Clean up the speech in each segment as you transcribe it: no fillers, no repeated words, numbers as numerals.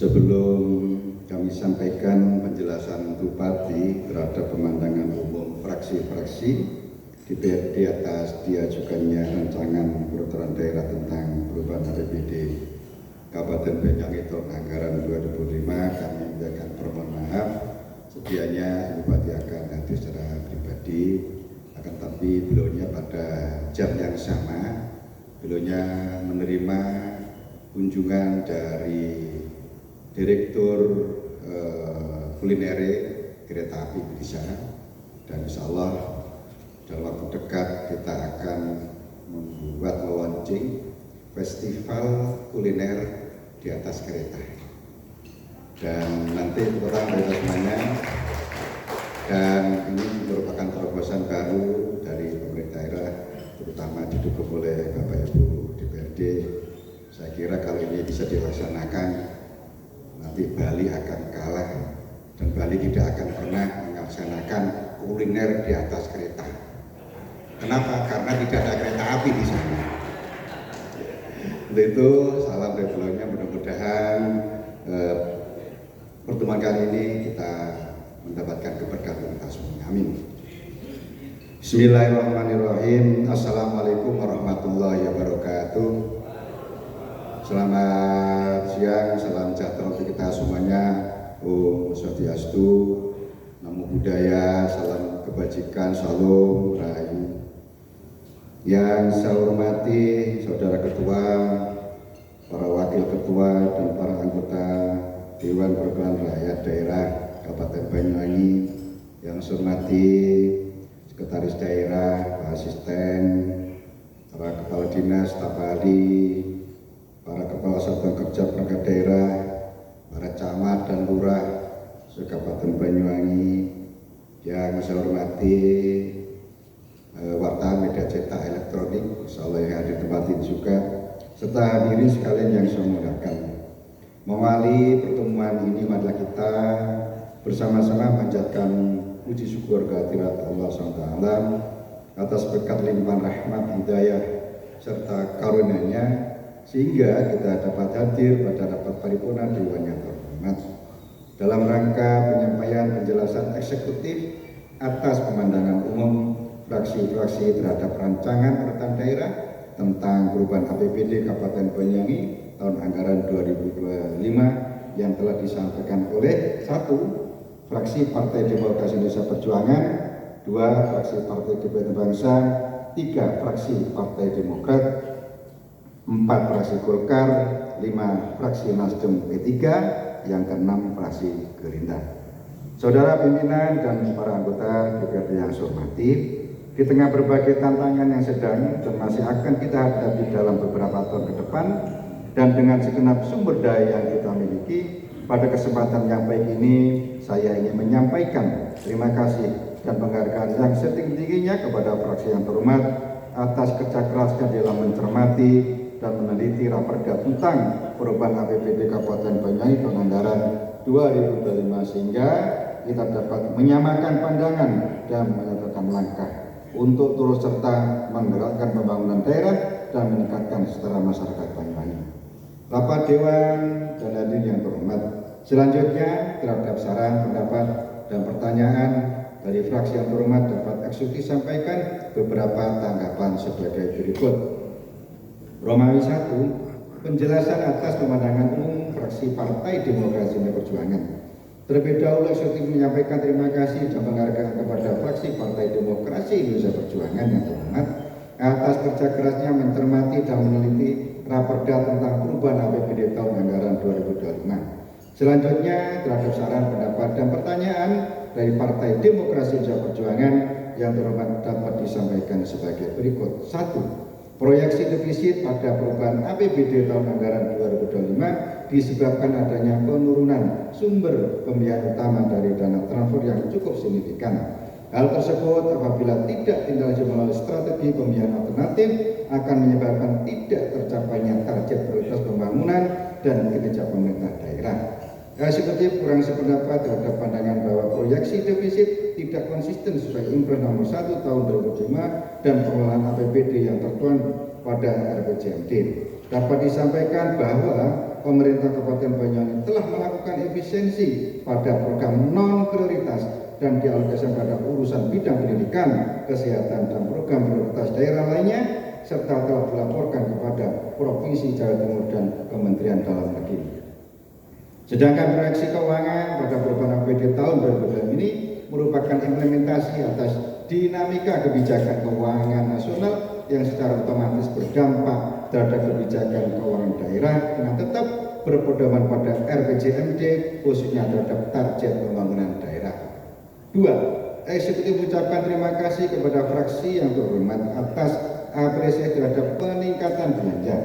Sebelum kami sampaikan penjelasan Bupati terhadap pemandangan umum fraksi-fraksi di atas diajukannya rancangan peraturan daerah tentang perubahan APBD Kabupaten Banyuwangi tahun anggaran 2005, kami menyampaikan permohonan maaf. Sedianya Bupati akan hadir secara pribadi, akan tapi beliaunya pada jam yang sama beliaunya menerima kunjungan dari Direktur Kulinere Kereta Api Indonesia, dan insya Allah dalam waktu dekat kita akan membuat launching festival kuliner di atas kereta, dan nanti orang dari semuanya, dan ini merupakan terobosan baru dari pemerintah daerah, terutama didukung oleh Bapak Ibu DPRD. Saya kira kalau ini bisa dilaksanakan, nanti Bali akan kalah dan Bali tidak akan pernah melaksanakan kuliner di atas kereta. Kenapa? Karena tidak ada kereta api di sana. Untuk itu salam dari beliaunya, mudah-mudahan pertemuan kali ini kita mendapatkan keberkahan kita semua. Amin. Bismillahirrahmanirrahim. Assalamualaikum warahmatullahi wabarakatuh. Selamat siang, salam sejahtera untuk kita semuanya. Om Swastiastu, Namo Buddhaya, salam kebajikan, Shalom Rahayu. Yang saya hormati Saudara Ketua, para Wakil Ketua, dan para anggota Dewan Perwakilan Rakyat Daerah Kabupaten Banyuwangi. Yang saya hormati Sekretaris Daerah, Pak Asisten, para Kepala Dinas, staf ahli, para Kepala Satuan Kerja Perangkat Daerah, para camat dan lurah se-Kabupaten Banyuwangi. Yang saya hormati wartawan media cetak elektronik, insyaallah yang ada di tempat ini juga, serta hadirin sekalian yang saya muliakan. Mengawali pertemuan ini, marilah kita bersama-sama panjatkan puji syukur kehadirat Allah SWT atas berkat limpahan rahmat, hidayah, serta karunia-Nya, sehingga kita dapat hadir pada rapat paripurna Dewan yang terhormat dalam rangka penyampaian penjelasan eksekutif atas pemandangan umum fraksi-fraksi terhadap rancangan peraturan daerah tentang perubahan APBD Kabupaten Banyuwangi tahun anggaran 2025 yang telah disampaikan oleh 1. Fraksi Partai Demokrasi Indonesia Perjuangan, 2. Fraksi Partai Kebangkitan Bangsa, 3. Fraksi Partai Demokrat, 4. Fraksi Golkar, 5. Fraksi Nasdem P3, yang ke-6 Fraksi Gerindra. Saudara pimpinan dan para anggota DPRD yang saya hormati, di tengah berbagai tantangan yang sedang dan masih akan kita hadapi dalam beberapa tahun ke depan, dan dengan segenap sumber daya yang kita miliki, pada kesempatan yang baik ini saya ingin menyampaikan terima kasih dan penghargaan yang setinggi-tingginya kepada fraksi yang terhormat atas kerja kerasnya dalam mencermati dan meneliti raperda tentang perubahan APBD Kabupaten Banyuwangi tahun anggaran 2025, sehingga kita dapat menyamakan pandangan dan menyatakan langkah untuk turut serta menggerakkan pembangunan daerah dan meningkatkan sejahtera masyarakat Banyuwangi. Rapat Dewan dan hadirin yang terhormat, selanjutnya terhadap saran, pendapat, dan pertanyaan dari fraksi yang terhormat dapat eksekutif sampaikan beberapa tanggapan sebagai berikut. Romawi 1, penjelasan atas pemandangan umum fraksi Partai Demokrasi Indonesia Perjuangan. Terlebih dahulu eksekutif menyampaikan terima kasih dan penghargaan kepada fraksi Partai Demokrasi Indonesia Perjuangan yang terhormat atas kerja kerasnya mencermati dan meneliti raperda tentang perubahan APBD tahun anggaran 2025. Selanjutnya terhadap saran, pendapat, dan pertanyaan dari Partai Demokrasi Indonesia Perjuangan yang terhormat dapat disampaikan sebagai berikut. 1. Proyeksi defisit pada perubahan APBD tahun anggaran 2025 disebabkan adanya penurunan sumber pembiayaan utama dari dana transfer yang cukup signifikan. Hal tersebut apabila tidak tindak lanjut melalui strategi pembiayaan alternatif akan menyebabkan tidak tercapainya target prioritas pembangunan dan kinerja pemerintah daerah. Eksekutif kurang sependapat terhadap pandangan bahwa proyeksi defisit tidak konsisten sesuai Impres nomor 1 tahun 2005 dan pengelolaan APBD yang tertuang pada RPJMD. Dapat disampaikan bahwa pemerintah Kabupaten Banyuwangi telah melakukan efisiensi pada program non prioritas dan dialokasikan pada urusan bidang pendidikan, kesehatan, dan program prioritas daerah lainnya, serta telah dilaporkan kepada Provinsi Jawa Timur dan Kementerian Dalam Negeri. Sedangkan proyeksi keuangan pada perubahan APBD tahun 2020 ini merupakan implementasi atas dinamika kebijakan keuangan nasional yang secara otomatis berdampak terhadap kebijakan keuangan daerah dengan tetap berpedoman pada RPJMD khususnya terhadap target pembangunan daerah. 2. Eksekutif mengucapkan terima kasih kepada fraksi yang terhormat atas apresiasi terhadap peningkatan belanja.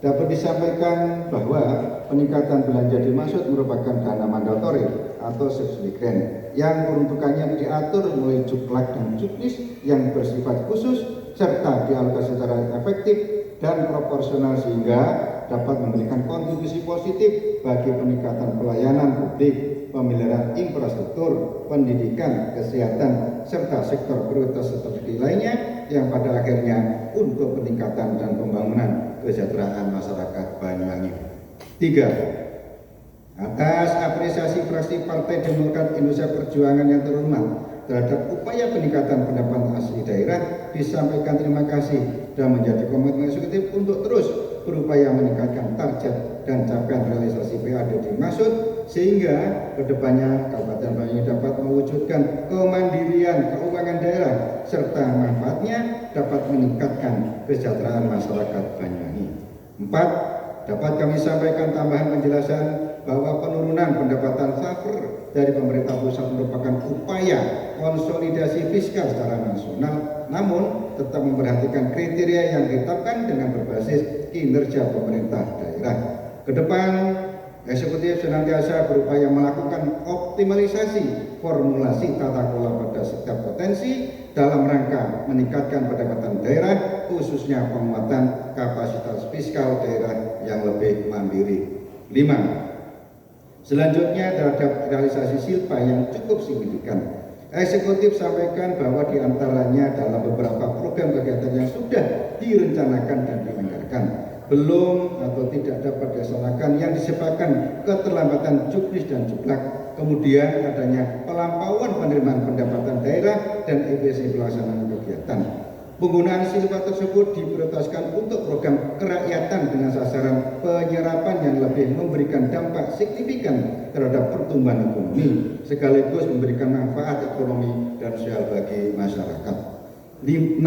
Dapat disampaikan bahwa peningkatan belanja dimaksud merupakan dana mandatori atau subsidi grant yang peruntukannya diatur mulai juklak dan juknis yang bersifat khusus serta dialokasi secara efektif dan proporsional sehingga dapat memberikan kontribusi positif bagi peningkatan pelayanan publik, pemeliharaan infrastruktur, pendidikan, kesehatan, serta sektor prioritas seperti lainnya yang pada akhirnya untuk peningkatan dan pembangunan kesejahteraan masyarakat Banyuwangi. 3. Atas apresiasi fraksi Partai Demokrat Indonesia Perjuangan yang terhormat terhadap upaya peningkatan pendapatan asli daerah disampaikan terima kasih dan menjadi komitmen eksekutif untuk terus berupaya meningkatkan target dan capaian realisasi PAD dimaksud sehingga kedepannya Kabupaten Banyuwangi dapat mewujudkan kemandirian keuangan daerah serta manfaatnya dapat meningkatkan kesejahteraan masyarakat Banyuwangi. 4. Dapat kami sampaikan tambahan penjelasan bahwa penurunan pendapatan saver dari pemerintah pusat merupakan upaya konsolidasi fiskal secara nasional, namun tetap memperhatikan kriteria yang ditetapkan dengan berbasis kinerja pemerintah daerah. Kedepan, eksekutif senantiasa berupaya melakukan optimalisasi formulasi tata kelola pada setiap potensi dalam rangka meningkatkan pendapatan daerah, khususnya penguatan kapasitas fiskal daerah yang lebih mandiri. 5. Selanjutnya terhadap realisasi silpa yang cukup signifikan. Eksekutif sampaikan bahwa diantaranya dalam beberapa program kegiatan yang sudah direncanakan dan dianggarkan belum atau tidak dapat dilaksanakan yang disebabkan keterlambatan juknis dan juklak, kemudian adanya pelampauan penerimaan pendapatan daerah dan efisiensi pelaksanaan kegiatan. Penggunaan silpa tersebut diprioritaskan untuk program kerakyatan dengan sasaran penyerapan yang lebih memberikan dampak signifikan terhadap pertumbuhan ekonomi sekaligus memberikan manfaat ekonomi dan sosial bagi masyarakat. 6.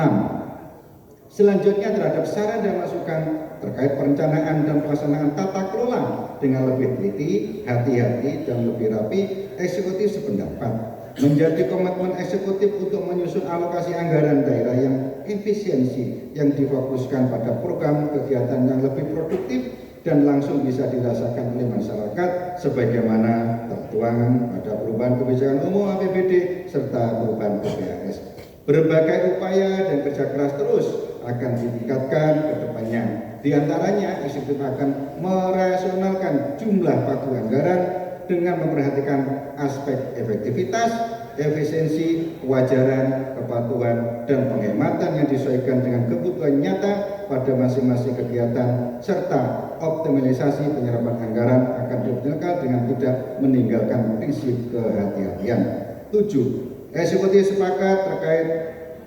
Selanjutnya terhadap saran dan masukan terkait perencanaan dan pelaksanaan tata kelola dengan lebih teliti, hati-hati, dan lebih rapi, eksekutif sependapat menjadi komitmen eksekutif untuk menyusun alokasi anggaran daerah yang efisiensi yang difokuskan pada program kegiatan yang lebih produktif dan langsung bisa dirasakan oleh masyarakat sebagaimana tertuang pada perubahan kebijakan umum APBD serta perubahan PPAS. Berbagai upaya dan kerja keras terus akan ditingkatkan ke depannya. Di antaranya eksekutif akan merasionalkan jumlah pagu anggaran dengan memperhatikan aspek efektivitas, efisiensi, kewajaran, kepatuhan, dan penghematan yang disesuaikan dengan kebutuhan nyata pada masing-masing kegiatan, serta optimalisasi penyerapan anggaran akan dioptimalkan dengan tidak meninggalkan prinsip kehati-hatian. 7. Eksekutif sepakat terkait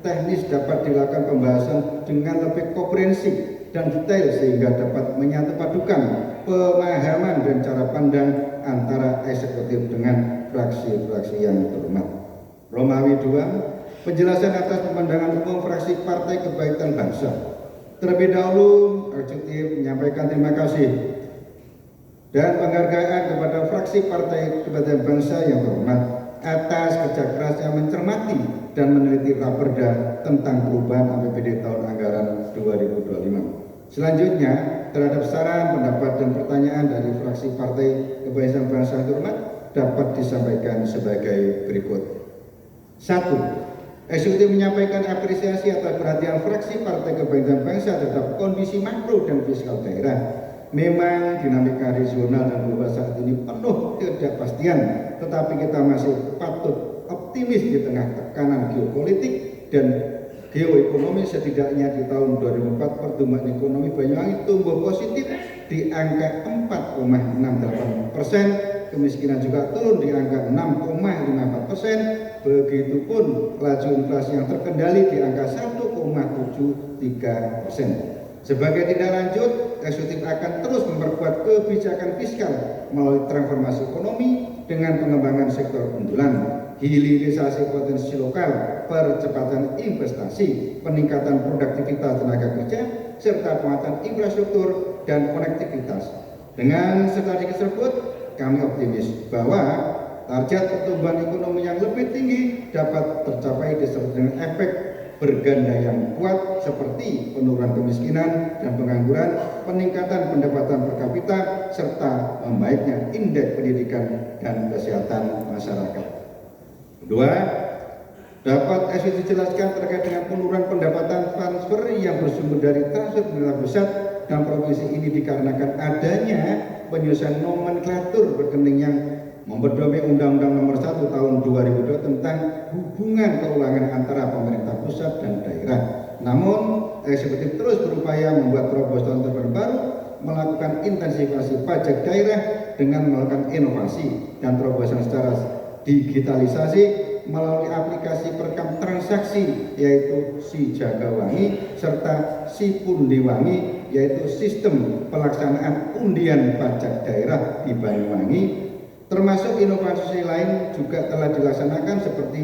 teknis dapat dilakukan pembahasan dengan lebih komprehensif dan detail sehingga dapat menyatupadukan pemahaman dan cara pandang antara eksekutif dengan fraksi-fraksi yang terhormat. Romawi 2, penjelasan atas pemandangan umum fraksi Partai Kebangkitan Bangsa. Terlebih dahulu, eksekutif menyampaikan terima kasih dan penghargaan kepada fraksi Partai Kebangkitan Bangsa yang terhormat atas kerja keras yang mencermati dan meneliti raperda tentang perubahan APBD tahun anggaran 2025. Selanjutnya, terhadap saran, pendapat, dan pertanyaan dari fraksi Partai Kebangkitan Bangsa yang terhormat dapat disampaikan sebagai berikut. 1. Eksekutif menyampaikan apresiasi atas perhatian fraksi Partai Kebangkitan Bangsa terhadap kondisi makro dan fiskal daerah. Memang dinamika regional dan global saat ini penuh ketidakpastian, tetapi kita masih patut optimis di tengah tekanan geopolitik dan geoekonomi. Setidaknya di tahun 2004 pertumbuhan ekonomi Banyuwangi tumbuh positif di angka 4,68%, kemiskinan juga turun di angka 6,54%, begitupun laju inflasi yang terkendali di angka 1,73%. Sebagai tindak lanjut, eksekutif akan terus memperkuat kebijakan fiskal melalui transformasi ekonomi dengan pengembangan sektor unggulan, hilirisasi potensi lokal, percepatan investasi, peningkatan produktivitas tenaga kerja, serta penguatan infrastruktur dan konektivitas. Dengan strategi tersebut, kami optimis bahwa target pertumbuhan ekonomi yang lebih tinggi dapat tercapai disertai dengan efek berganda yang kuat seperti penurunan kemiskinan dan pengangguran, peningkatan pendapatan per kapita, serta membaiknya indeks pendidikan dan kesehatan masyarakat. Kedua, dapat eksekutif jelaskan terkait dengan penurunan pendapatan transfer yang bersumber dari transfer pemerintah pusat dan provinsi ini dikarenakan adanya penyusunan nomenklatur rekening yang memperdomai Undang-Undang Nomor 1 Tahun 2002 tentang hubungan keuangan antara pemerintah pusat dan daerah. Namun, eksekutif terus berupaya membuat terobosan terbaru, melakukan intensifikasi pajak daerah dengan melakukan inovasi dan terobosan secara digitalisasi melalui aplikasi perekam transaksi yaitu Si Jagawangi serta Si Pundiwangi, yaitu sistem pelaksanaan undian pajak daerah di Banyuwangi. Termasuk inovasi lain juga telah dilaksanakan seperti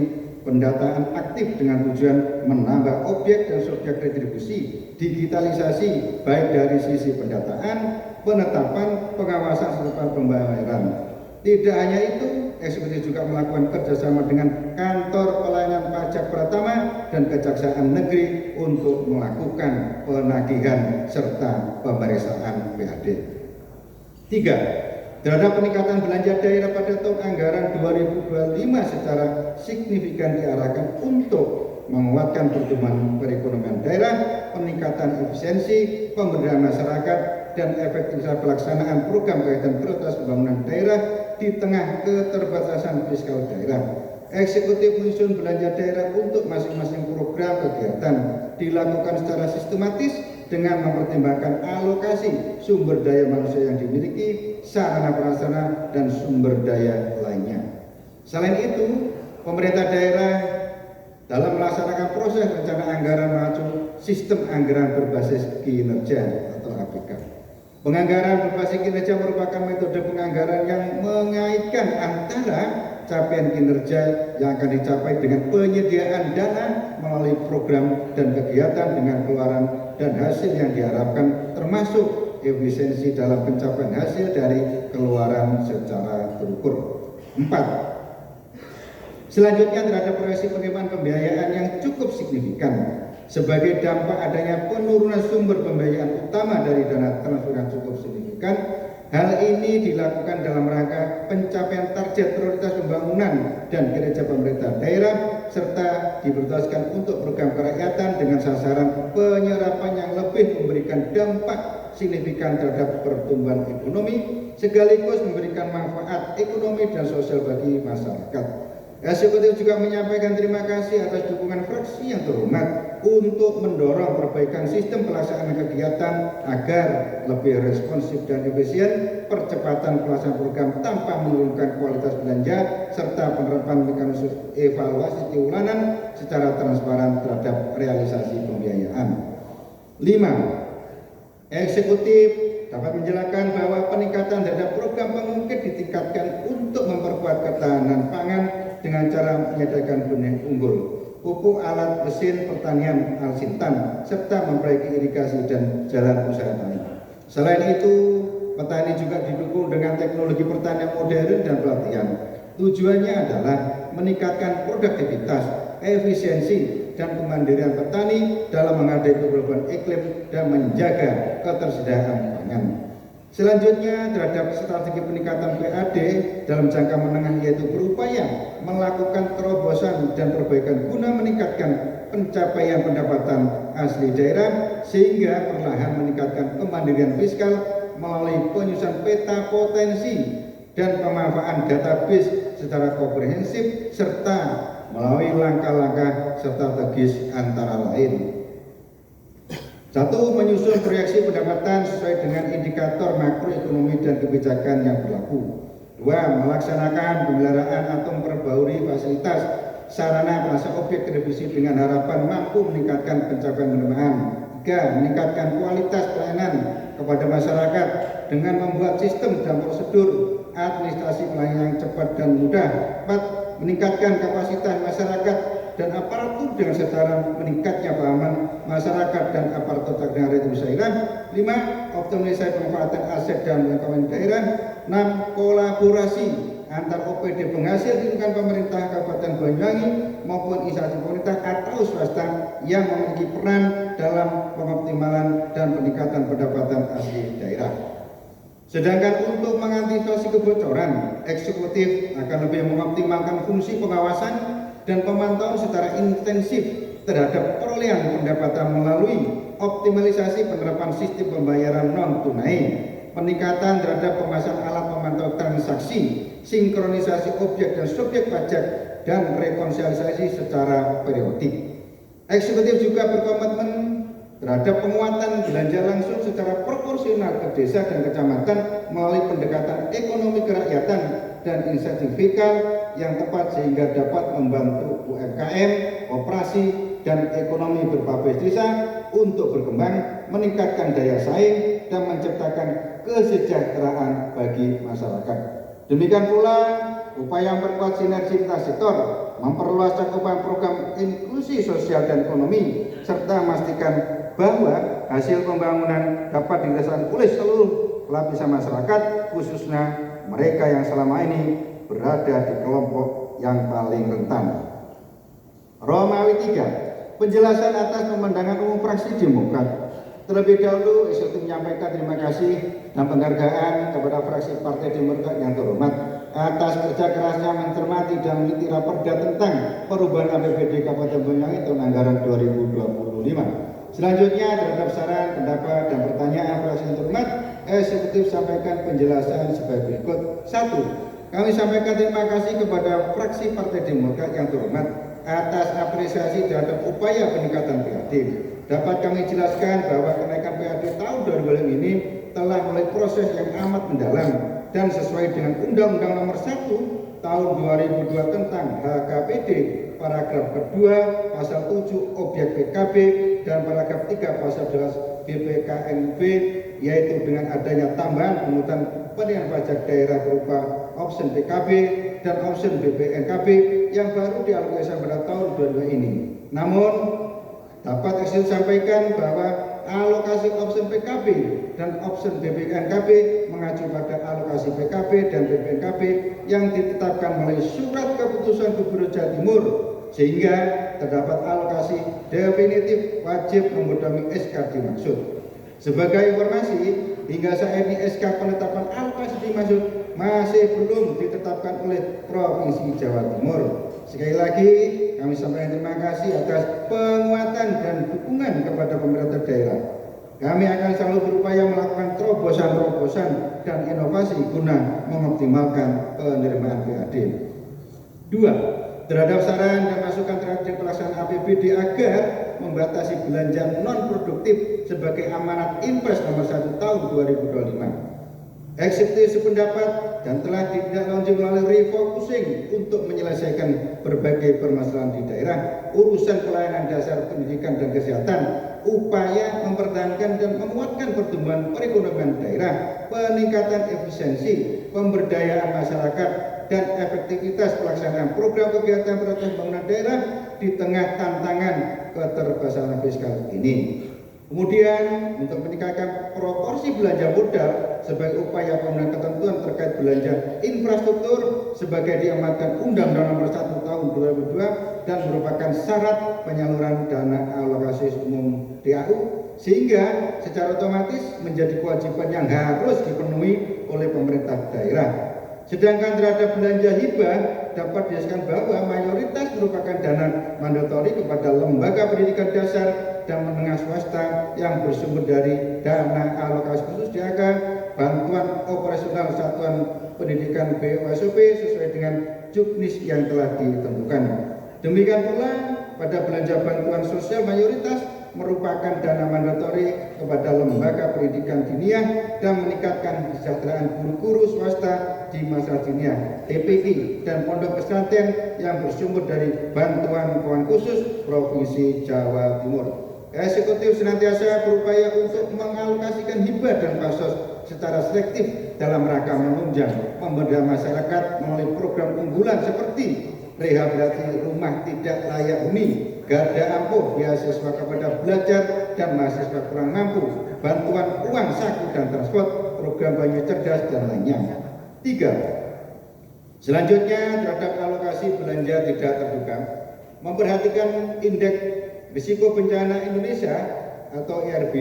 pendataan aktif dengan tujuan menambah objek dan subjek retribusi, digitalisasi baik dari sisi pendataan, penetapan, pengawasan serta pembayaran. Tidak hanya itu, eksekutif juga melakukan kerjasama dengan kantor pelayanan pajak Pratama dan Kejaksaan Negeri untuk melakukan penagihan serta pemeriksaan PAD. 3. Terhadap peningkatan belanja daerah pada tahun anggaran 2025 secara signifikan diarahkan untuk menguatkan pertumbuhan perekonomian daerah, peningkatan efisiensi pemberdayaan masyarakat, dan efektivitas pelaksanaan program kaitan prioritas pembangunan daerah di tengah keterbatasan fiskal daerah. Eksekutif menyusun belanja daerah untuk masing-masing program kegiatan dilakukan secara sistematis dengan mempertimbangkan alokasi sumber daya manusia yang dimiliki, sarana prasarana, dan sumber daya lainnya. Selain itu, pemerintah daerah dalam melaksanakan proses rencana anggaran mengacu sistem anggaran berbasis kinerja atau APK. Penganggaran berbasis kinerja merupakan metode penganggaran yang mengaitkan antara capaian kinerja yang akan dicapai dengan penyediaan dana melalui program dan kegiatan dengan keluaran dan hasil yang diharapkan, termasuk efisiensi dalam pencapaian hasil dari keluaran secara terukur. 4. Selanjutnya terhadap proyeksi penerimaan pembiayaan yang cukup signifikan sebagai dampak adanya penurunan sumber pembiayaan utama dari dana transfer yang cukup signifikan. Hal ini dilakukan dalam rangka pencapaian target prioritas pembangunan dan kinerja pemerintah daerah serta diprioritaskan untuk program kerakyatan dengan sasaran penyerapan yang lebih memberikan dampak signifikan terhadap pertumbuhan ekonomi sekaligus memberikan manfaat ekonomi dan sosial bagi masyarakat. Eksekutif juga menyampaikan terima kasih atas dukungan fraksi yang terhormat untuk mendorong perbaikan sistem pelaksanaan kegiatan agar lebih responsif dan efisien, percepatan pelaksanaan program tanpa menurunkan kualitas belanja, serta penerapan mekanisme evaluasi timulan secara transparan terhadap realisasi pembiayaan. 5. Eksekutif dapat menjelaskan bahwa peningkatan terhadap program pengungkit ditingkatkan untuk memperkuat ketahanan pangan dengan cara menyediakan benih unggul, pupuk, alat mesin pertanian al-sintan, serta memperbaiki irigasi dan jalan usaha tani. Selain itu, petani juga didukung dengan teknologi pertanian modern dan pelatihan. Tujuannya adalah meningkatkan produktivitas, efisiensi, dan kemandirian petani dalam menghadapi perubahan iklim dan menjaga ketersediaan pangan. Selanjutnya terhadap strategi peningkatan PAD dalam jangka menengah, yaitu berupaya melakukan terobosan dan perbaikan guna meningkatkan pencapaian pendapatan asli daerah sehingga perlahan meningkatkan kemandirian fiskal melalui penyusunan peta potensi dan pemanfaatan database secara komprehensif serta melalui langkah-langkah strategis antara lain. Satu, menyusun proyeksi pendapatan sesuai dengan indikator makroekonomi dan kebijakan yang berlaku. Dua, melaksanakan pemeliharaan atau memperbarui fasilitas sarana prasarana objek revisi dengan harapan mampu meningkatkan pencapaian penerimaan. Tiga, meningkatkan kualitas pelayanan kepada masyarakat dengan membuat sistem dan prosedur administrasi pelayanan yang cepat dan mudah. Empat, meningkatkan kapasitas masyarakat dan aparatur dengan secara meningkatnya pahaman masyarakat dan aparatur terkait retribusi daerah. 5. Optimalisasi pemanfaatan aset dan pembangunan daerah. 6. Kolaborasi antar OPD penghasil lingkungan pemerintah Kabupaten Banyuwangi maupun instansi pemerintah atau swasta yang memiliki peran dalam pengoptimalan dan peningkatan pendapatan asli daerah. Sedangkan untuk mengantisipasi kebocoran, eksekutif akan lebih mengoptimalkan fungsi pengawasan dan pemantauan secara intensif terhadap perolehan pendapatan melalui optimalisasi penerapan sistem pembayaran non-tunai, peningkatan terhadap pemasangan alat pemantau transaksi, sinkronisasi objek dan subjek pajak, dan rekonsiliasi secara periodik. Eksekutif juga berkomitmen terhadap penguatan belanja langsung secara proporsional ke desa dan kecamatan melalui pendekatan ekonomi kerakyatan dan insentif fiskal yang tepat sehingga dapat membantu UMKM, operasi, dan ekonomi berbasis desa untuk berkembang, meningkatkan daya saing, dan menciptakan kesejahteraan bagi masyarakat. Demikian pula upaya memperkuat sinergi lintas sektor, memperluas cakupan program inklusi sosial dan ekonomi, serta memastikan bahwa hasil pembangunan dapat dirasakan oleh seluruh lapisan masyarakat, khususnya mereka yang selama ini berada di kelompok yang paling rentan. Romawi 3. Penjelasan atas pemandangan umum fraksi Demokrat. Terlebih dahulu, eksekutif menyampaikan terima kasih dan penghargaan kepada fraksi Partai Demokrat yang terhormat atas kerja kerasnya mencermati dan meneliti raperda tentang perubahan APBD Kabupaten Banyuwangi tahun anggaran 2025. Selanjutnya, terhadap saran, pendapat, dan pertanyaan fraksi yang terhormat, eksekutif sampaikan penjelasan sebagai berikut. 1. Kami sampaikan terima kasih kepada fraksi Partai Demokrat yang terhormat atas apresiasi terhadap upaya peningkatan PAD. Dapat kami jelaskan bahwa kenaikan PAD tahun 2025 ini telah mulai proses yang amat mendalam dan sesuai dengan Undang-Undang Nomor 1 Tahun 2002 tentang HKPD, paragraf kedua pasal 7 objek PKB dan paragraf 3 pasal 11 BPKNB, yaitu dengan adanya tambahan pungutan penerimaan pajak daerah berupa option PKB dan option BPNKB yang baru dialokasikan pada tahun 2022 ini. Namun dapat saya sampaikan bahwa alokasi option PKB dan option BPNKB mengacu pada alokasi PKB dan BPNKB yang ditetapkan melalui surat keputusan Gubernur Jawa Timur, sehingga terdapat alokasi definitif wajib memenuhi SK dimaksud. Sebagai informasi, hingga saat ini SK penetapan alokasi dimaksud masih belum ditetapkan oleh Provinsi Jawa Timur. Sekali lagi kami sampaikan terima kasih atas penguatan dan dukungan kepada pemerintah daerah. Kami akan selalu berupaya melakukan terobosan-terobosan dan inovasi guna mengoptimalkan penerimaan PAD. 2. Terhadap saran dan masukan terhadap pelaksanaan APBD agar membatasi belanja non-produktif sebagai amanat Impres nomor 1 tahun 2025. Eksekutif sependapat dan telah ditindaklanjuti melalui refocusing untuk menyelesaikan berbagai permasalahan di daerah, urusan pelayanan dasar pendidikan dan kesehatan, upaya mempertahankan dan menguatkan pertumbuhan perekonomian daerah, peningkatan efisiensi, pemberdayaan masyarakat, dan efektivitas pelaksanaan program kegiatan prioritas pembangunan daerah di tengah tantangan keterbatasan fiskal ini. Kemudian untuk meningkatkan proporsi belanja modal sebagai upaya pemenuhan ketentuan terkait belanja infrastruktur sebagai diamanatkan Undang-Undang Nomor 1 Tahun 2002 dan merupakan syarat penyaluran dana alokasi umum DAU, sehingga secara otomatis menjadi kewajiban yang harus dipenuhi oleh pemerintah daerah. Sedangkan terhadap belanja hibah dapat dijelaskan bahwa mayoritas merupakan dana mandatori kepada lembaga pendidikan dasar dan menengah swasta yang bersumber dari dana alokasi khusus DAK, bantuan operasional satuan pendidikan BOSOP sesuai dengan juknis yang telah ditentukan. Demikian pula pada belanja bantuan sosial mayoritas merupakan dana mandatori kepada lembaga pendidikan diniyah dan meningkatkan kesejahteraan guru-guru swasta di masa diniyah, TPI, dan pondok pesantren yang bersumber dari bantuan keuangan khusus Provinsi Jawa Timur. Eksekutif senantiasa berupaya untuk mengalokasikan hibah dan bansos secara selektif dalam rangka menunjang pemberdayaan masyarakat melalui program unggulan seperti rehabilitasi rumah tidak layak huni, garda ampuh, beasiswa kepada belajar dan mahasiswa kurang mampu, bantuan uang saku dan transport, program Banyu Cerdas, dan lainnya. 3. Selanjutnya, terhadap alokasi belanja tidak terduga, memperhatikan indeks risiko bencana Indonesia atau IRB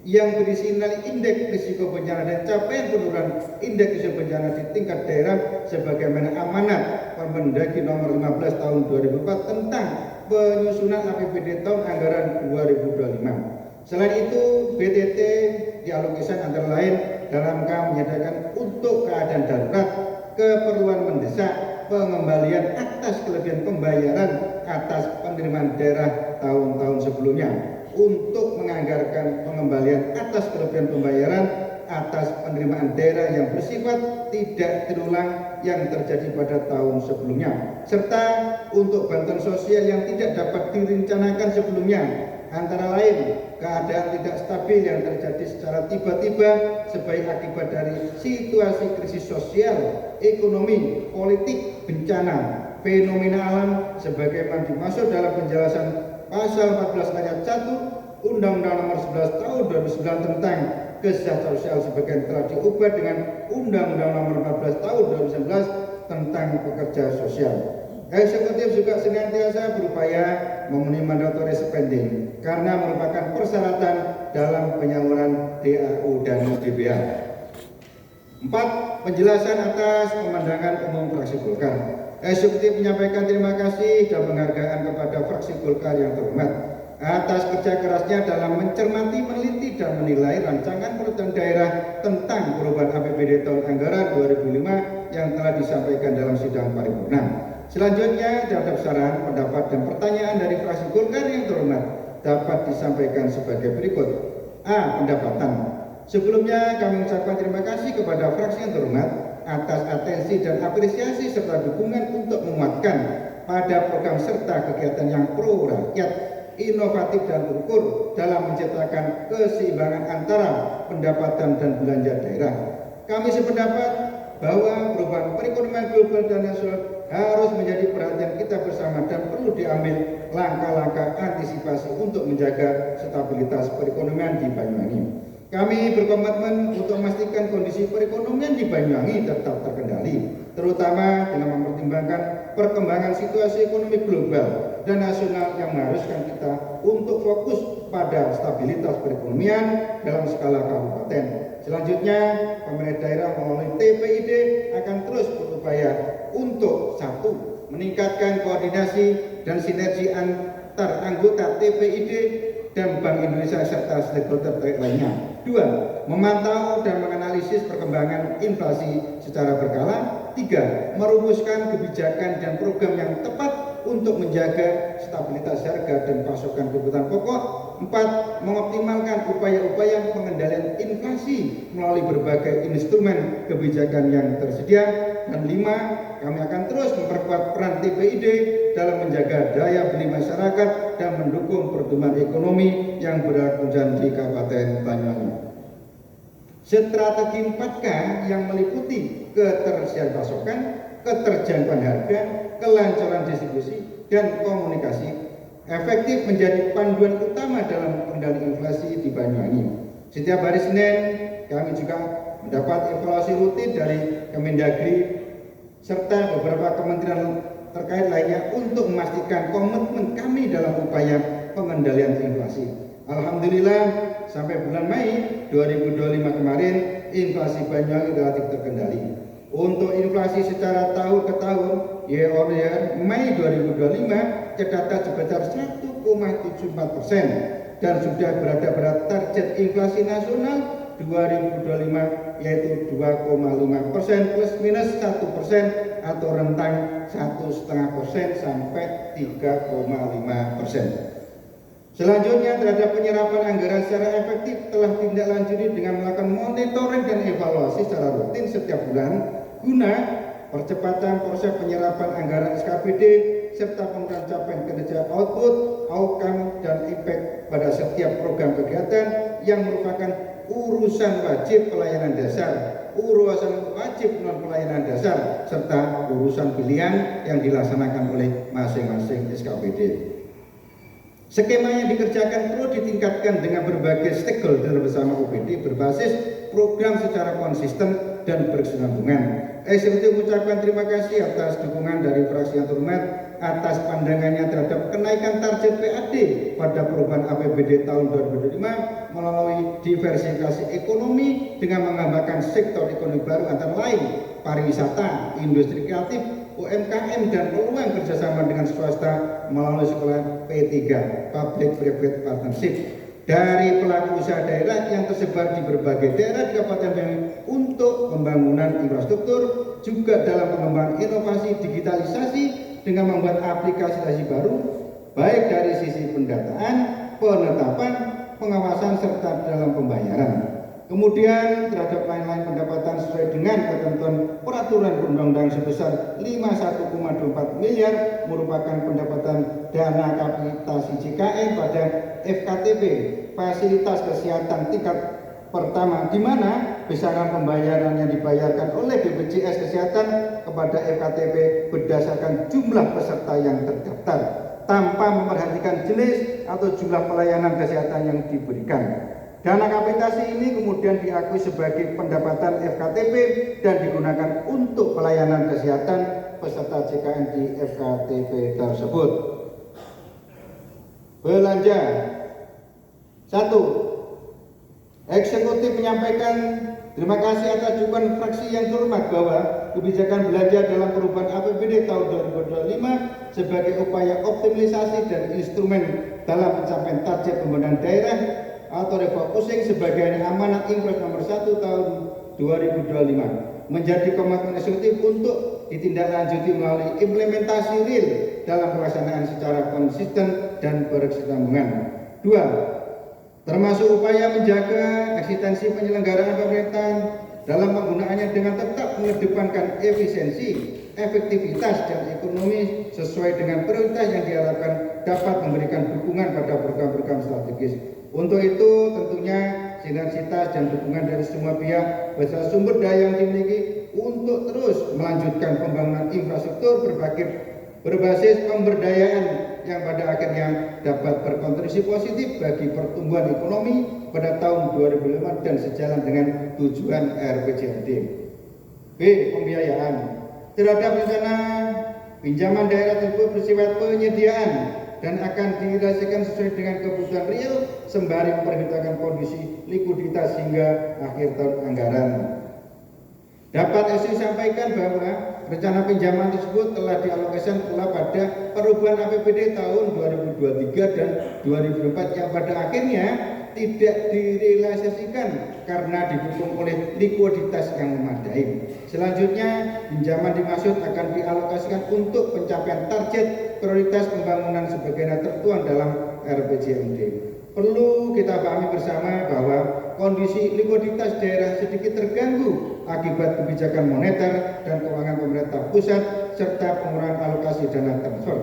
yang berisi nilai indeks risiko bencana dan capaian penurunan indeks risiko bencana di tingkat daerah sebagaimana amanat Permendagri nomor 15 tahun 2004 tentang penyusunan APBD tahun anggaran 2025. Selain itu, BTT dialokasikan antara lain dalam rangka menyediakan untuk keadaan darurat, keperluan mendesak, pengembalian atas kelebihan pembayaran atas penerimaan daerah tahun-tahun sebelumnya, untuk menganggarkan pengembalian atas kelebihan pembayaran atas penerimaan daerah yang bersifat tidak terulang yang terjadi pada tahun sebelumnya, serta untuk bantuan sosial yang tidak dapat direncanakan sebelumnya, antara lain keadaan tidak stabil yang terjadi secara tiba-tiba sebagai akibat dari situasi krisis sosial, ekonomi, politik, bencana, fenomena alam sebagaimana dimaksud dalam penjelasan Pasal 14 ayat 1 Undang-Undang Nomor 11 Tahun 2009 tentang kesejahteraan sosial sebagian telah diubah dengan Undang-Undang Nomor 14 Tahun 2011 tentang pekerja sosial. Eksekutif juga senantiasa berupaya memenuhi mandatory spending karena merupakan persyaratan dalam penyaluran DAU dan DBA. 4. Penjelasan atas pemandangan umum fraksi Golkar. Eksekutif menyampaikan terima kasih dan penghargaan kepada fraksi Golkar yang terhormat atas kerja kerasnya dalam mencermati, meneliti, dan menilai rancangan peraturan daerah tentang perubahan APBD tahun anggaran 2005 yang telah disampaikan dalam sidang paripurna. Selanjutnya, terhadap saran, pendapat, dan pertanyaan dari fraksi Golkar yang terhormat dapat disampaikan sebagai berikut. A. Pendapatan. Sebelumnya kami mengucapkan terima kasih kepada fraksi yang terhormat atas atensi dan apresiasi serta dukungan untuk menguatkan pada program serta kegiatan yang pro rakyat, inovatif dan terukur dalam menciptakan keseimbangan antara pendapatan dan belanja daerah. Kami sependapat bahwa perubahan perekonomian global dan nasional harus menjadi perhatian kita bersama dan perlu diambil langkah-langkah antisipasi untuk menjaga stabilitas perekonomian di Banyuwangi. Kami berkomitmen untuk memastikan kondisi perekonomian di Banyuwangi tetap terkendali, terutama dengan mempertimbangkan perkembangan situasi ekonomi global dan nasional yang mengharuskan kita untuk fokus pada stabilitas perekonomian dalam skala kabupaten. Selanjutnya, pemerintah daerah melalui TPID akan terus berupaya untuk 1. Meningkatkan koordinasi dan sinergi antar anggota TPID dan Bank Indonesia serta stakeholder terkait lainnya. 2. Memantau dan menganalisis perkembangan inflasi secara berkala. 3. Merumuskan kebijakan dan program yang tepat untuk menjaga stabilitas harga dan pasokan kebutuhan pokok. 4. Mengoptimalkan upaya-upaya pengendalian inflasi melalui berbagai instrumen kebijakan yang tersedia. Dan 5. Kami akan terus memperkuat peran TPID dalam menjaga daya beli masyarakat dan mendukung pertumbuhan ekonomi yang berkelanjutan di Kabupaten Banyuwangi. Strategi 4K yang meliputi ketersediaan pasokan, keterjangkauan harga, kelancaran distribusi, dan komunikasi efektif menjadi panduan utama dalam pengendalian inflasi di Banyuwangi. Setiap hari Senin kami juga mendapat evaluasi rutin dari Kemendagri serta beberapa kementerian terkait lainnya untuk memastikan komitmen kami dalam upaya pengendalian inflasi. Alhamdulillah, sampai bulan Mei 2025 kemarin, inflasi Banyuwangi relatif terkendali. Untuk inflasi secara tahun ke tahun, year on year, Mei 2025 tercatat sebesar 1,74% dan sudah berada pada target inflasi nasional 2025 yaitu 2,5% plus minus 1% atau rentang 1,5% sampai 3,5%. Selanjutnya, terhadap penyerapan anggaran secara efektif telah ditindaklanjuti dengan melakukan monitoring dan evaluasi secara rutin setiap bulan guna percepatan proses penyerapan anggaran SKPD serta penurunan capaian kinerja output, outcome, dan impact pada setiap program kegiatan yang merupakan urusan wajib pelayanan dasar, urusan wajib non pelayanan dasar, serta urusan pilihan yang dilaksanakan oleh masing-masing SKPD. Skema yang dikerjakan perlu ditingkatkan dengan berbagai stakeholder bersama OPD berbasis program secara konsisten dan berkesinambungan. Eksekutif mengucapkan terima kasih atas dukungan dari fraksi yang terhormat atas pandangannya terhadap kenaikan target PAD pada perubahan APBD tahun 2025 melalui diversifikasi ekonomi dengan mengembangkan sektor ekonomi baru antara lain pariwisata, industri kreatif, UMKM, dan peluang kerjasama dengan swasta melalui sekolah P3 Public Private Partnership dari pelaku usaha daerah yang tersebar di berbagai daerah di Kabupaten Banyuwangi untuk pembangunan infrastruktur, juga dalam pengembangan inovasi digitalisasi dengan membuat aplikasi baru baik dari sisi pendataan, penetapan, pengawasan, serta dalam pembayaran. Kemudian terhadap lain-lain pendapatan sesuai dengan ketentuan peraturan perundang-undangan sebesar 51,24 miliar merupakan pendapatan dana kapitasi JKN pada FKTP fasilitas kesehatan tingkat pertama, di mana besaran pembayaran yang dibayarkan oleh BPJS Kesehatan kepada FKTP berdasarkan jumlah peserta yang terdaftar tanpa memperhatikan jenis atau jumlah pelayanan kesehatan yang diberikan. Dana kapitasi ini kemudian diakui sebagai pendapatan FKTP dan digunakan untuk pelayanan kesehatan peserta JKN di FKTP tersebut. Belanja. 1. Eksekutif menyampaikan terima kasih atas dukungan fraksi yang terhormat bahwa kebijakan belanja dalam perubahan APBD tahun 2025 sebagai upaya optimalisasi dan instrumen dalam pencapaian target pembangunan daerah atau refocusing sebagai amanat Impres nomor 1 tahun 2025 menjadi komitmen eksekutif untuk ditindaklanjuti melalui implementasi real dalam pelaksanaan secara konsisten dan berkesinambungan. 2. Termasuk upaya menjaga eksistensi penyelenggaraan pemerintahan dalam penggunaannya dengan tetap mengedepankan efisiensi, efektivitas, dan ekonomi sesuai dengan prioritas yang diharapkan dapat memberikan dukungan pada program-program strategis. Untuk itu tentunya sinergitas dan dukungan dari semua pihak beserta sumber daya yang dimiliki untuk terus melanjutkan pembangunan infrastruktur berbasis pemberdayaan yang pada akhirnya dapat berkontribusi positif bagi pertumbuhan ekonomi pada tahun 2005 dan sejalan dengan tujuan RPJMD. B. Pembiayaan. Terhadap rencana pinjaman daerah tersebut bersifat penyediaan dan akan direalisasikan sesuai dengan kebutuhan real sembari memperhitungkan kondisi likuiditas hingga akhir tahun anggaran. Dapat saya sampaikan bahwa rencana pinjaman tersebut telah dialokasikan pula pada perubahan APBD tahun 2023 dan 2024 yang pada akhirnya tidak direalisasikan karena didukung oleh likuiditas yang memadai. Selanjutnya, pinjaman dimaksud akan dialokasikan untuk pencapaian target prioritas pembangunan sebagaimana tertuang dalam RPJMD. Perlu kita pahami bersama bahwa kondisi likuiditas daerah sedikit terganggu akibat kebijakan moneter dan keuangan pemerintah pusat serta pengurangan alokasi dana transfer.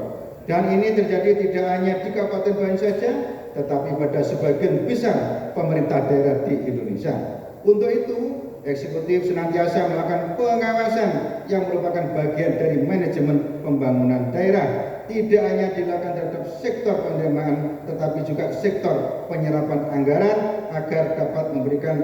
Dan ini terjadi tidak hanya di Kabupaten Banyuwangi saja, tetapi pada sebagian besar pemerintah daerah di Indonesia. Untuk itu, eksekutif senantiasa melakukan pengawasan yang merupakan bagian dari manajemen pembangunan daerah. Tidak hanya dilakukan terhadap sektor penerimaan, tetapi juga sektor penyerapan anggaran agar dapat memberikan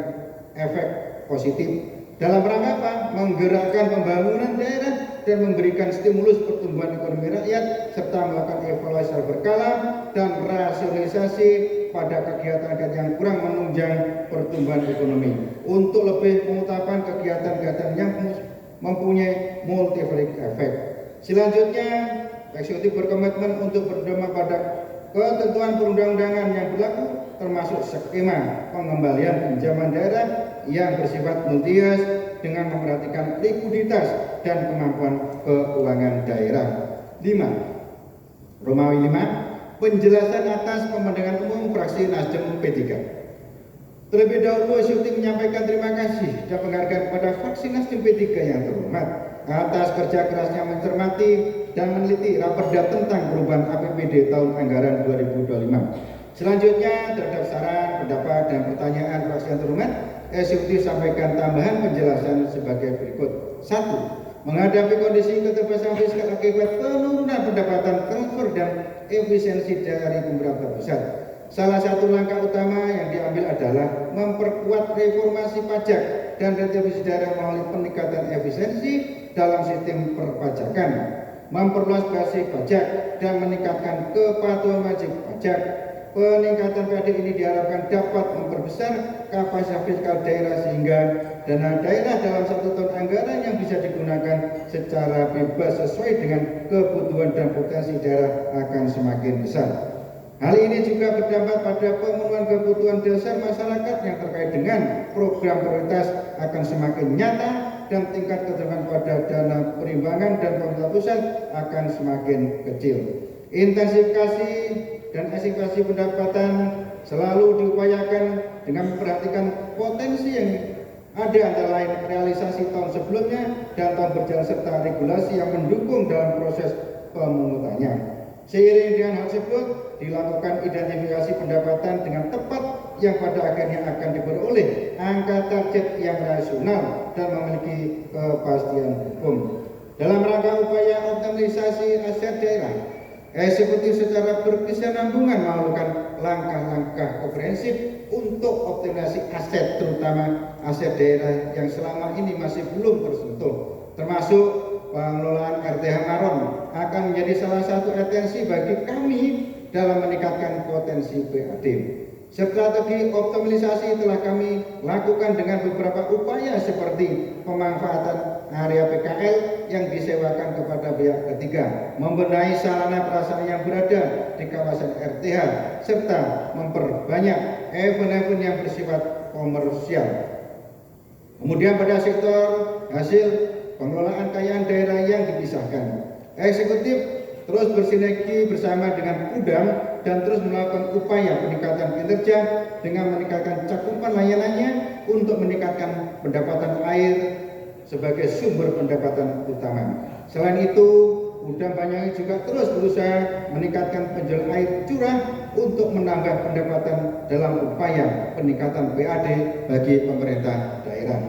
efek positif. Dalam rangka apa? Menggerakkan pembangunan daerah dan memberikan stimulus pertumbuhan ekonomi rakyat serta melakukan evaluasi secara berkala dan rasionalisasi pada kegiatan-kegiatan yang kurang menunjang pertumbuhan ekonomi untuk lebih mengutamakan kegiatan-kegiatan yang mempunyai multiplier effect. Selanjutnya, eksekutif berkomitmen untuk berpedoman pada ketentuan perundang-undangan yang berlaku termasuk skema pengembalian pinjaman daerah yang bersifat multias dengan memperhatikan likuiditas dan kemampuan keuangan daerah. 5. Romawi 5. Penjelasan atas pemandangan umum fraksi Nasdem P3. Terlebih dahulu Syuting menyampaikan terima kasih dan penghargaan kepada fraksi Nasdem P3 yang terhormat atas kerja kerasnya mencermati dan meneliti raperda tentang perubahan APBD tahun anggaran 2025. Selanjutnya terhadap saran, pendapat, dan pertanyaan fraksi yang terhormat, Syuting sampaikan tambahan penjelasan sebagai berikut. 1. Menghadapi kondisi keterbatasan fiskal akibat penurunan pendapatan, transfer, dan efisiensi dari pemerintah pusat, salah satu langkah utama yang diambil adalah memperkuat reformasi pajak dan retribusi daerah melalui peningkatan efisiensi dalam sistem perpajakan, memperluas basis pajak, dan meningkatkan kepatuhan wajib pajak. Peningkatan PAD ini diharapkan dapat memperbesar kapasitas fiskal daerah sehingga dana daerah dalam satu tahun anggaran yang bisa digunakan secara bebas sesuai dengan kebutuhan dan potensi daerah akan semakin besar. Hal ini juga berdampak pada pemenuhan kebutuhan dasar masyarakat yang terkait dengan program prioritas akan semakin nyata dan tingkat ketergantungan pada dana perimbangan dan pemerintah pusat akan semakin kecil. Intensifikasi dan eksekusi pendapatan selalu diupayakan dengan memperhatikan potensi yang ada antara lain realisasi tahun sebelumnya dan tahun berjalan serta regulasi yang mendukung dalam proses pemungutannya. Seiring dengan hal tersebut dilakukan identifikasi pendapatan dengan tepat yang pada akhirnya akan diperoleh angka target yang rasional dan memiliki kepastian hukum. Dalam rangka upaya optimalisasi aset daerah, eksekutif secara berkesinambungan melakukan langkah-langkah komprehensif untuk optimalisasi aset, terutama aset daerah yang selama ini masih belum tersentuh, termasuk pengelolaan RTH Maron akan menjadi salah satu atensi bagi kami dalam meningkatkan potensi PAD. Strategi optimalisasi telah kami lakukan dengan beberapa upaya seperti pemanfaatan area PKL yang disewakan kepada pihak ketiga, membenahi sarana prasarana yang berada di kawasan RTH, serta memperbanyak event-event yang bersifat komersial. Kemudian pada sektor hasil pengelolaan kekayaan daerah yang dipisahkan, eksekutif terus bersinergi bersama dengan Pudam dan terus melakukan upaya peningkatan kinerja dengan meningkatkan cakupan layanannya untuk meningkatkan pendapatan air sebagai sumber pendapatan utama. Selain itu, Pudam Banyuwangi juga terus berusaha meningkatkan penjualan air curah untuk menambah pendapatan dalam upaya peningkatan PAD bagi pemerintah daerah.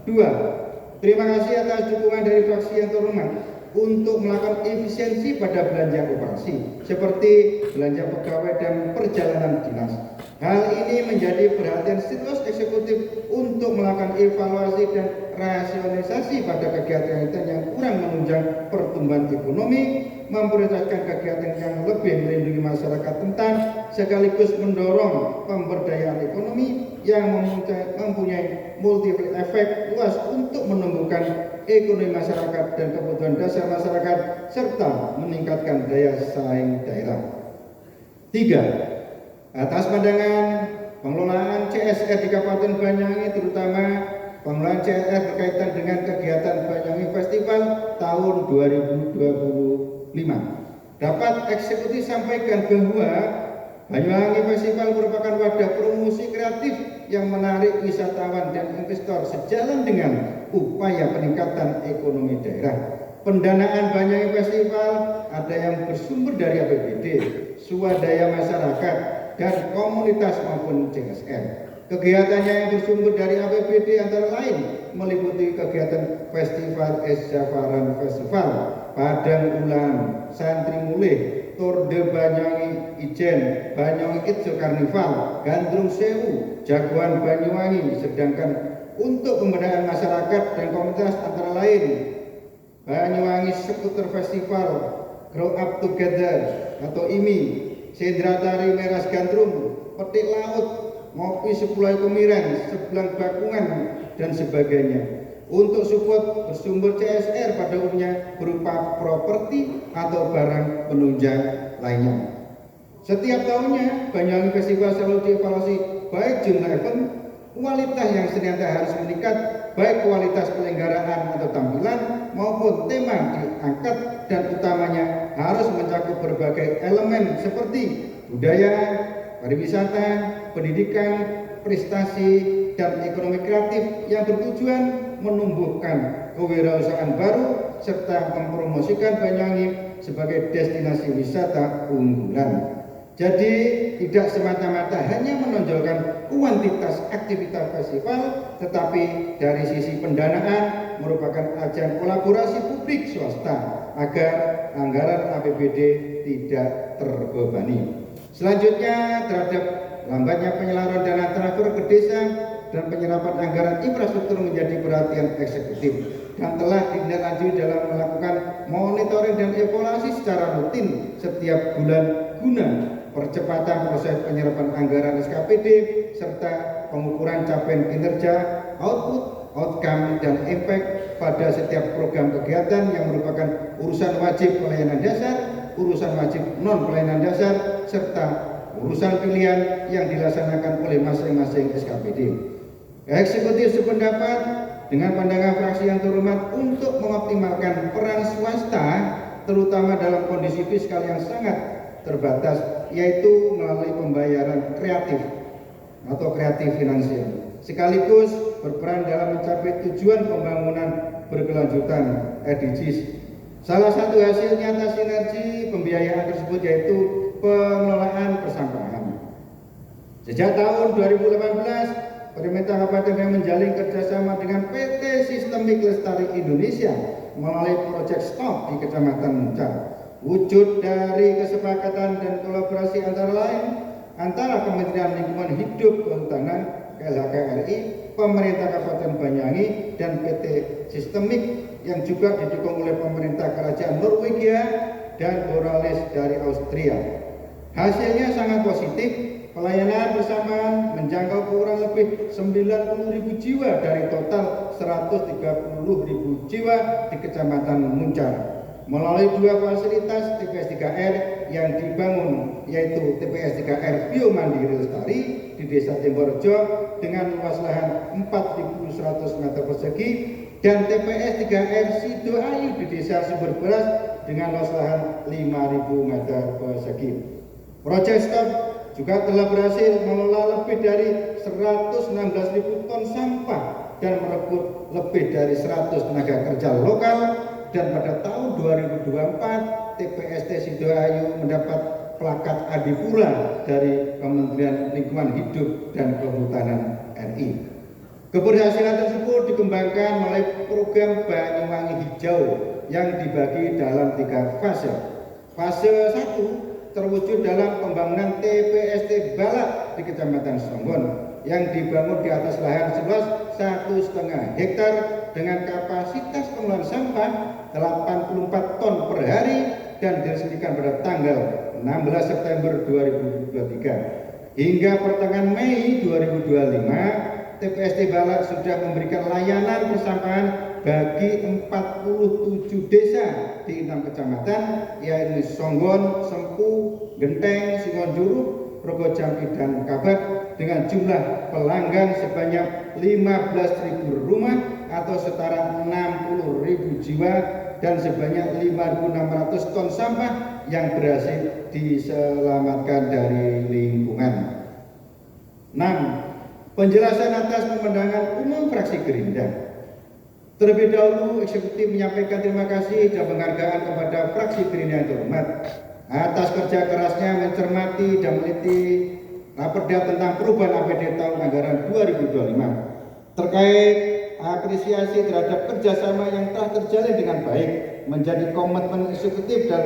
2. Terima kasih atas dukungan dari fraksi yang terhormat untuk melakukan efisiensi pada belanja operasi seperti belanja pegawai dan perjalanan dinas. Hal ini menjadi perhatian serius eksekutif untuk melakukan evaluasi dan rasionalisasi pada kegiatan yang kurang menunjang pertumbuhan ekonomi, memprioritaskan kegiatan yang lebih melindungi masyarakat rentan, sekaligus mendorong pemberdayaan ekonomi yang mempunyai multiplier efek luas untuk menumbuhkan ekonomi masyarakat dan kebutuhan dasar masyarakat serta meningkatkan daya saing daerah. 3. Atas pandangan pengelolaan CSR di Kabupaten Banyuwangi, terutama pengelolaan CSR berkaitan dengan kegiatan Banyuwangi Festival tahun 2025, dapat eksekutif sampaikan bahwa Banyuwangi Festival merupakan wadah promosi kreatif yang menarik wisatawan dan investor sejalan dengan upaya peningkatan ekonomi daerah. Pendanaan Banyuwangi Festival ada yang bersumber dari APBD, swadaya masyarakat, dan komunitas maupun CSR. Kegiatannya yang bersumber dari APBD antara lain meliputi kegiatan Festival Esjafaran Festival, Padang Ulan, Santri Mulih, Tour de Banyuwangi Ijen, Banyuwangi Ijo Karnival, Gandrung Sewu, Jagoan Banyuwangi. Sedangkan untuk pemberdayaan masyarakat dan komunitas antara lain Banyuwangi Skuter Festival, Grow Up Together atau IMI, Sendra Tari Meras Gandrung, Petik Laut, Ngopi Sepulai Kemiren, Sebelang Bakungan, dan sebagainya. Untuk support bersumber CSR pada umumnya berupa properti atau barang penunjang lainnya. Setiap tahunnya, Banyuwangi Festival selalu dievaluasi baik jumlah event, kualitas yang senantiasa harus meningkat, baik kualitas penyelenggaraan atau tampilan maupun tema diangkat, dan utamanya harus mencakup berbagai elemen seperti budaya, pariwisata, pendidikan, prestasi, dan ekonomi kreatif yang bertujuan menumbuhkan kewirausahaan baru serta mempromosikan Banyuwangi sebagai destinasi wisata unggulan. Jadi tidak semata-mata hanya menonjolkan kuantitas aktivitas festival, tetapi dari sisi pendanaan merupakan ajang kolaborasi publik swasta agar anggaran APBD tidak terbebani. Selanjutnya, terhadap lambatnya penyaluran dana transfer ke desa dan penyerapan anggaran infrastruktur menjadi perhatian eksekutif dan telah ditindaklanjuti dalam melakukan monitoring dan evaluasi secara rutin setiap bulan guna percepatan proses penyerapan anggaran SKPD serta pengukuran capaian kinerja, output, outcome, dan impact pada setiap program kegiatan yang merupakan urusan wajib pelayanan dasar, urusan wajib non pelayanan dasar, serta urusan pilihan yang dilaksanakan oleh masing-masing SKPD. Eksekutif sependapat dengan pandangan fraksi yang terhormat untuk mengoptimalkan peran swasta terutama dalam kondisi fiskal yang sangat terbatas, yaitu melalui pembayaran kreatif atau kreatif finansial, sekaligus berperan dalam mencapai tujuan pembangunan berkelanjutan SDGs. Salah satu hasil nyata sinergi pembiayaan tersebut yaitu pengelolaan persampahan. Sejak tahun 2018, pemerintah Kabupaten Banyuwangi menjalin kerjasama dengan PT Sistemik Lestari Indonesia melalui proyek STOP di Kecamatan Muncar. Wujud dari kesepakatan dan kolaborasi antara lain antara Kementerian Lingkungan Hidup Kehutanan KLHK-RI, pemerintah Kabupaten Banyuwangi, dan PT Sistemik yang juga didukung oleh pemerintah Kerajaan Norwegia dan Borealis dari Austria. Hasilnya sangat positif. Pelayanan bersamaan menjangkau kurang lebih 90.000 jiwa dari total 130.000 jiwa di Kecamatan Muncar melalui dua fasilitas TPS 3R yang dibangun, yaitu TPS 3R Bio Mandiri Lestari di Desa Timborjo dengan luas lahan 4.100 meter persegi dan TPS 3R Sidoayu di Desa Sumber Beras dengan luas lahan 5.000 meter persegi. Proyek STOP juga telah berhasil mengelola lebih dari 116.000 ton sampah dan merekrut lebih dari 100 tenaga kerja lokal, dan pada tahun 2024 TPST Sidoayu mendapat plakat Adipura dari Kementerian Lingkungan Hidup dan Kehutanan RI. Keberhasilan tersebut dikembangkan melalui program Banyuwangi Hijau yang dibagi dalam 3 fase. Fase 1 terwujud dalam pembangunan TPST Balak di Kecamatan Songgon yang dibangun di atas lahan seluas 1,5 hektar dengan kapasitas pengelolaan sampah 84 ton per hari dan diresmikan pada tanggal 16 September 2023. Hingga pertengahan Mei 2025, TPST Balak sudah memberikan layanan persampahan bagi 47 desa di 6 kecamatan, yaitu Songgon, Sempu, Genteng, Singonjuru, Rogojampi, dan Kabat dengan jumlah pelanggan sebanyak 15.000 rumah atau setara 60.000 jiwa dan sebanyak 5.600 ton sampah yang berhasil diselamatkan dari lingkungan. 6. Penjelasan atas pemandangan umum fraksi Gerindra. Terlebih dahulu, eksekutif menyampaikan terima kasih dan penghargaan kepada fraksi Gerindra yang terhormat atas kerja kerasnya mencermati dan meneliti Raperda tentang perubahan APBD tahun anggaran 2025 terkait apresiasi terhadap kerjasama yang telah terjalin dengan baik menjadi komitmen eksekutif dan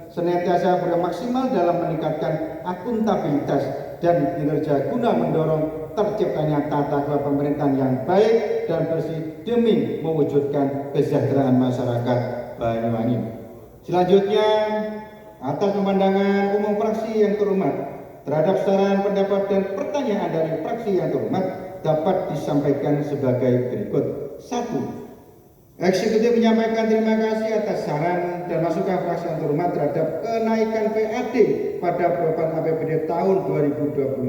senantiasa bermaksimal dalam meningkatkan akuntabilitas dan kinerja guna mendorong terciptanya tata kelola pemerintahan yang baik dan bersih demi mewujudkan kesejahteraan masyarakat Banyuwangi. Selanjutnya, atas pemandangan umum fraksi yang terhormat terhadap saran pendapat dan pertanyaan dari fraksi yang terhormat dapat disampaikan sebagai berikut. 1. Eksekutif menyampaikan terima kasih atas saran dan masukan fraksi yang terhormat terhadap kenaikan PAD pada beban APBD tahun 2025.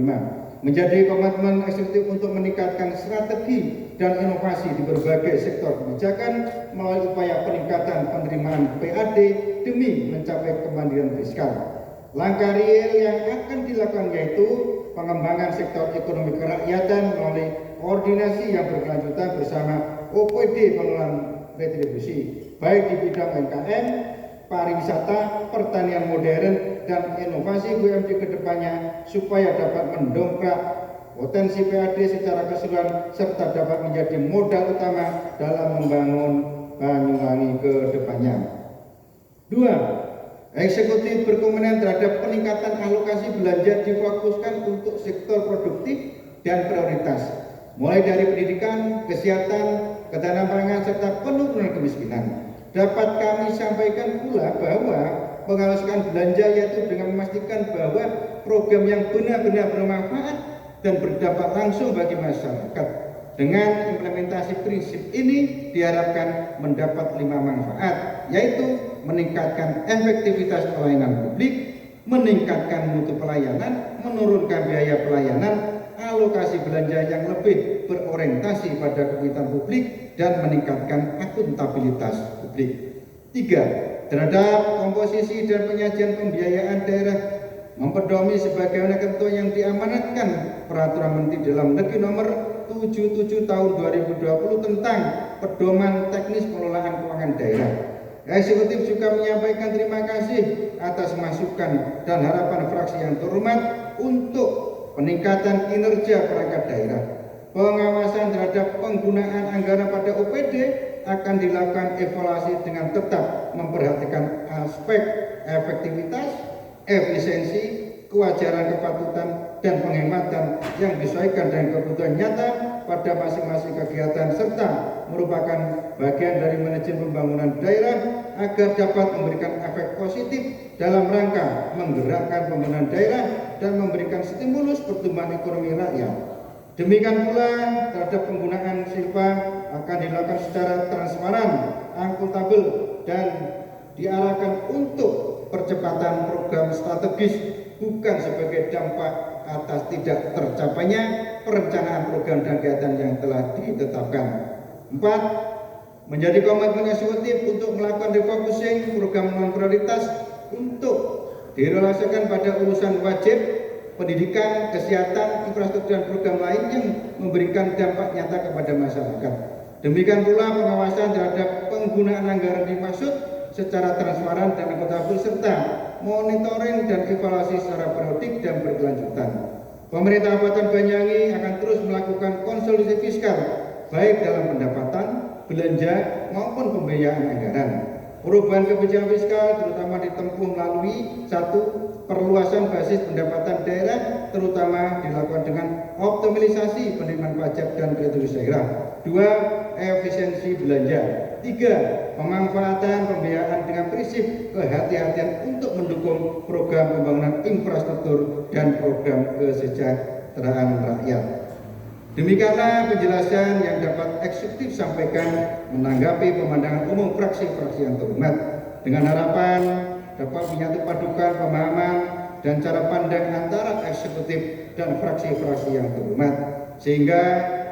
Menjadi komitmen eksekutif untuk meningkatkan strategi dan inovasi di berbagai sektor kebijakan melalui upaya peningkatan penerimaan PAD demi mencapai kemandirian fiskal. Langkah real yang akan dilakukan yaitu pengembangan sektor ekonomi kerakyatan melalui koordinasi yang berkelanjutan bersama OPD pengelolaan retribusi, baik di bidang UMKM, pariwisata, pertanian modern, dan inovasi BUMD kedepannya supaya dapat mendongkrak potensi PAD secara keseluruhan serta dapat menjadi modal utama dalam membangun Banyuwangi kedepannya. 2. Eksekutif berkomitmen terhadap peningkatan alokasi belanja difokuskan untuk sektor produktif dan prioritas, mulai dari pendidikan, kesehatan, ketahanan pangan, serta penurunan kemiskinan. Dapat kami sampaikan pula bahwa pengalokasian belanja yaitu dengan memastikan bahwa program yang benar-benar bermanfaat dan berdampak langsung bagi masyarakat. Dengan implementasi prinsip ini diharapkan mendapat 5 manfaat, yaitu meningkatkan efektivitas pelayanan publik, meningkatkan mutu pelayanan, menurunkan biaya pelayanan, alokasi belanja yang lebih berorientasi pada kebutuhan publik, dan meningkatkan akuntabilitas publik. 3. Terhadap komposisi dan penyajian pembiayaan daerah mempedomi sebagaimana ketentuan yang diamanatkan Peraturan Menteri Dalam Negeri Nomor 77 Tahun 2020 tentang pedoman teknis pengelolaan keuangan daerah. Eksekutif juga menyampaikan terima kasih atas masukan dan harapan fraksi yang terhormat untuk peningkatan kinerja perangkat daerah. Pengawasan terhadap penggunaan anggaran pada OPD akan dilakukan evaluasi dengan tetap memperhatikan aspek efektivitas, efisiensi, kewajaran, kepatutan, dan penghematan yang disesuaikan dengan kebutuhan nyata pada masing-masing kegiatan serta merupakan bagian dari manajemen pembangunan daerah agar dapat memberikan efek positif dalam rangka menggerakkan pembangunan daerah dan memberikan stimulus pertumbuhan ekonomi rakyat. Demikian pula terhadap penggunaan silpa akan dilakukan secara transparan, akuntabel, dan diarahkan untuk percepatan program strategis, bukan sebagai dampak atas tidak tercapainya perencanaan program dan kegiatan yang telah ditetapkan. 4. Menjadi komitmen eksekutif untuk melakukan refocusing program non prioritas untuk direalisasikan pada urusan wajib, pendidikan, kesehatan, infrastruktur, dan program lain yang memberikan dampak nyata kepada masyarakat. Demikian pula pengawasan terhadap penggunaan anggaran dimaksud secara transparan dan akuntabel serta monitoring dan evaluasi secara periodik dan berkelanjutan. Pemerintah Kabupaten Banyuwangi akan terus melakukan konsolidasi fiskal baik dalam pendapatan, belanja maupun pembiayaan anggaran. Perubahan kebijakan fiskal terutama ditempuh melalui 1. Perluasan basis pendapatan daerah terutama dilakukan dengan optimalisasi penerimaan pajak dan retribusi daerah. 2. Efisiensi belanja. 3. Pemanfaatan pembiayaan dengan prinsip kehati-hatian untuk mendukung program pembangunan infrastruktur dan program kesejahteraan rakyat. Demikianlah penjelasan yang dapat eksekutif sampaikan menanggapi pemandangan umum fraksi-fraksi yang terhormat, dengan harapan dapat menyatu padukan pemahaman dan cara pandang antara eksekutif dan fraksi-fraksi yang terhormat, sehingga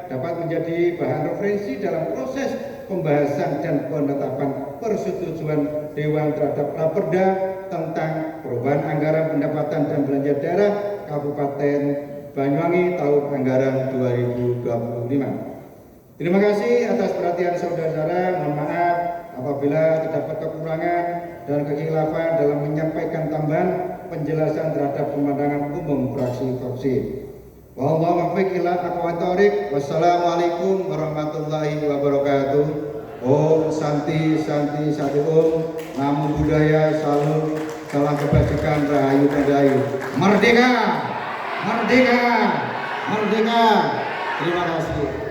dapat menjadi bahan referensi dalam proses pembahasan dan penetapan persetujuan Dewan terhadap Raperda tentang perubahan anggaran pendapatan dan belanja daerah Kabupaten Banyuwangi tahun anggaran 2025. Terima kasih atas perhatian saudara-saudara. Mohon maaf apabila terdapat kekurangan dan kekhilafan dalam menyampaikan tambahan penjelasan terhadap pemandangan umum fraksi-fraksi. Wallahu muwaffiq ila aqwamit thoriq. Wassalamualaikum warahmatullahi wabarakatuh. Om Santi Santi Sati Om. Namo Buddhaya, salam, salam kebajikan, rahayu kandayu. Merdeka! Merdeka! Merdeka! Terima kasih.